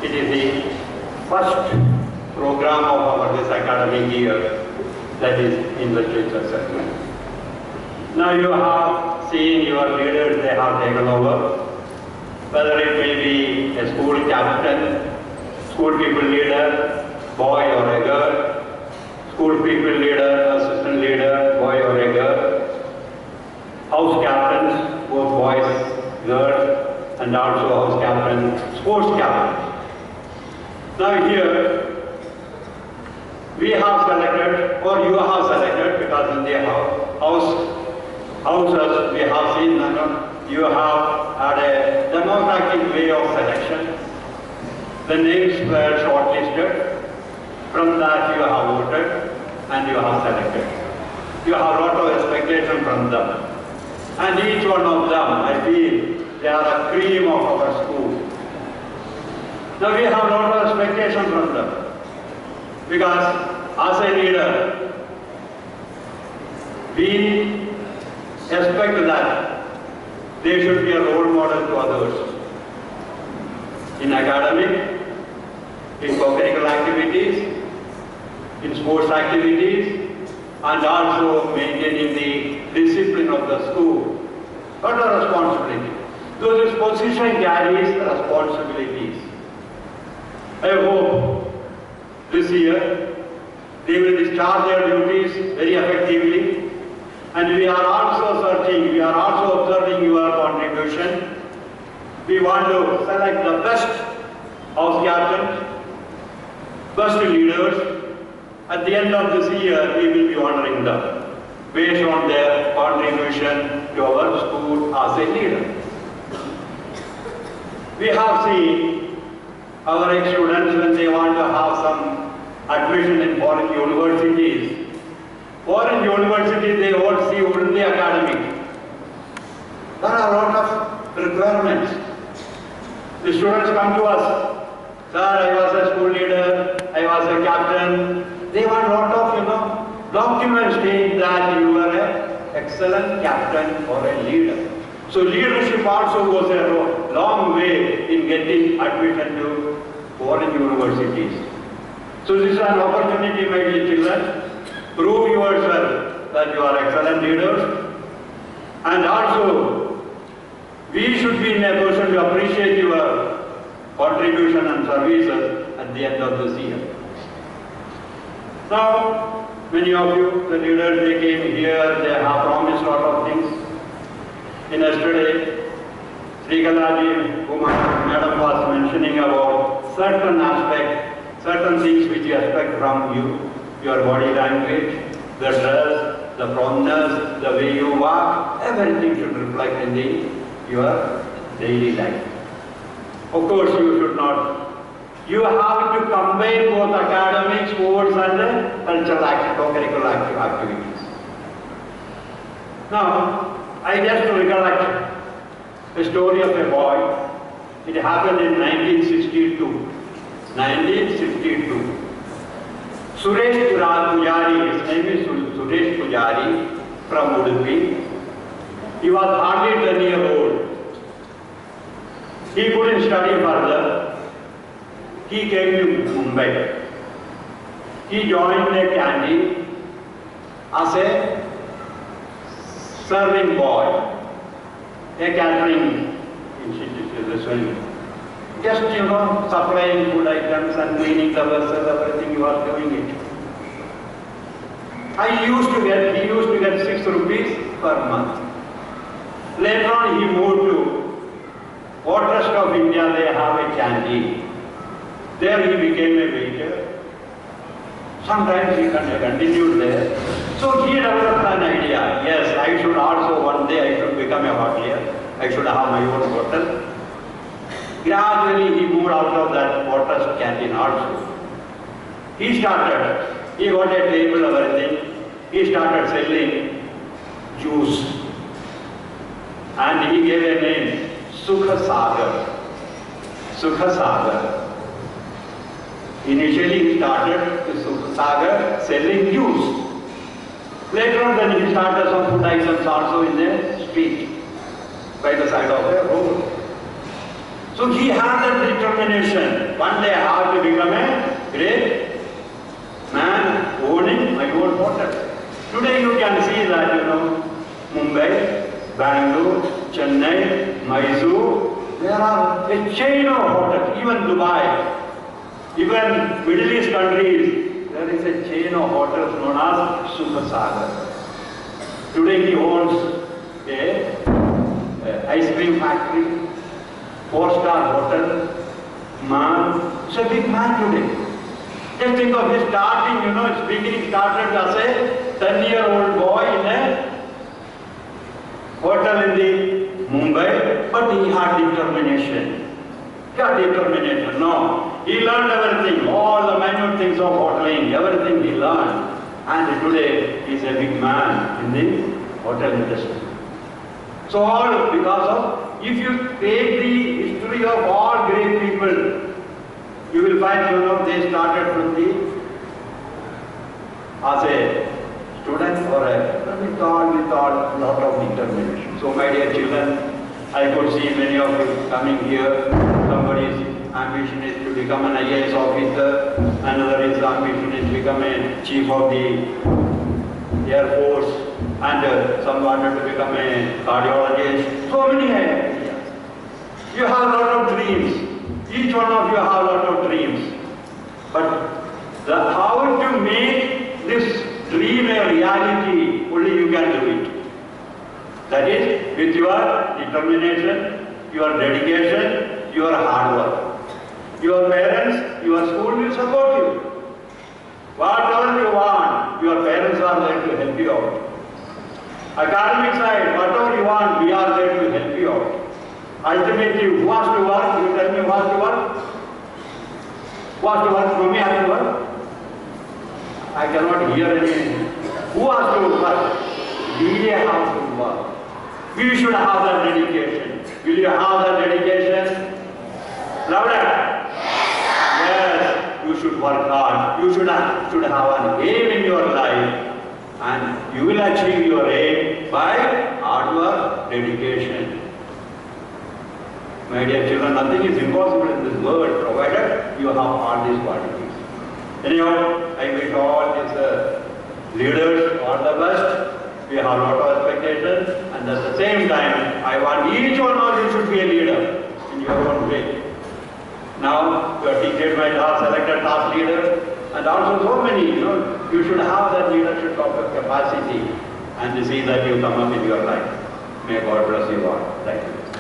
It is the first program of our this academic year, that is in literature segment. Now you have seen your leaders, they have taken over, whether it may be a school captain, school people leader, boy or a girl, school people leader, assistant leader, boy or a girl, house captains, both boys, girls, and also house captains, sports captains. Now here, we have selected, or you have selected, because in the houses we have seen, you have had a democratic way of selection. The names were shortlisted. From that you have voted and you have selected. You have a lot of expectation from them. And each one of them, I feel, they are a cream of our school. Now we have a lot of expectation from them. Because as a leader, we expect that they should be a role model to others in academic, in co-curricular activities, in sports activities, and also maintaining the discipline of the school. What a responsibility. So this position carries responsibilities. I hope this year they will discharge their duties very effectively, and we are also searching, we are also observing your contribution. We want to select the best house captains, best leaders. At the end of this year, we will be honoring them based on their contribution to our school as a leader. We have seen our ex-students when they want to have some admission in foreign universities. Foreign universities, they won't see only academic. There are a lot of requirements. The students come to us, sir, I was a school leader, I was a captain. They want a lot of, documents saying that you are an excellent captain or a leader. So leadership also goes a long way in getting admission to foreign universities. So this is an opportunity, my dear children. Prove yourself that you are excellent leaders. And also, we should be in a position to appreciate your contribution and services at the end of this year. Now, many of you, the leaders, they came here, they have promised a lot of things. In yesterday, Srikalaji, whom Madam was mentioning about certain aspects, certain things which you expect from you, your body language, the dress, the promptness, the way you walk, everything should reflect in your daily life. Of course, you should not. You have to combine both academic, sports and cultural co-curricular activities. Now, I just recollect a story of a boy. It happened in 1962. 1962. Suresh Pujari, his name is Suresh Pujari from Udupi. He was hardly 10 years old. He couldn't study further. He came to Mumbai. He joined a canteen as a serving boy, a catering institution. Just, supplying food items and cleaning the vessels, everything he was doing it. He used to get 6 rupees per month. Later on, he moved to Port Trust of India, they have a canteen. There he became a waiter. Sometimes he continued there. So he developed an idea. Yes, I should also one day I should become a hotelier. I should have my own hotel. Gradually he moved out of that Port Trust canteen also. He got a table, everything. He started selling juice. And he gave a name, Sukha Sagar. Sukha Sagar. Initially he started with Sagar selling juice. Later on then he started some food items also in the street, by the side of the road. So he had that determination. One day I have to become a great man owning my own hotel. Today you can see that, Mumbai, Bangalore, Chennai, Mysore, there are a chain of hotels, even Dubai, even Middle East countries, there is a chain of hotels known as Super Sagar. Today he owns a ice cream factory, 4-star hotel, man, he's a big man today. Just think of his starting, his beginning started as a 10-year-old boy in a hotel in the Mumbai, but he had determination. He had determination. No, he learned everything, all the minute things of hoteling, everything he learned. And today he is a big man in the hotel industry. So all because of, if you take the history of all great people, you will find, they started from as a student or with all lot of determination. So my dear children, I could see many of you coming here. Somebody's ambition is to become an IAS officer, another's ambition is to become a chief of the Air Force, and some wanted to become a cardiologist. So many ideas. You have a lot of dreams. Each one of you have a lot of dreams. But how to make this dream a reality, only you can do it. That is with your determination, your dedication, your hard work. Your parents, your school will support you. Whatever you want, your parents are there to help you out. Academic side, whatever you want, we are there to help you out. Ultimately, who has to work? You tell me who has to work? Who has to work? Mommy has to work? I cannot hear anything. Who has to work? We have to work. We should have that dedication. Will you have that dedication? Louder. Yes, you should work hard. You should have an aim in your life, and you will achieve your aim by hard work, dedication. My dear children, nothing is impossible in this world, provided you have all these qualities. Anyhow, I wish all these leaders all the best. We have a lot of expectations, and at the same time, I want each one of you should be a leader in your own way. Now, your teachers might have selected task leader, and also so many, you should have that leadership of capacity, and see that you come up in your life. May God bless you all. Thank you.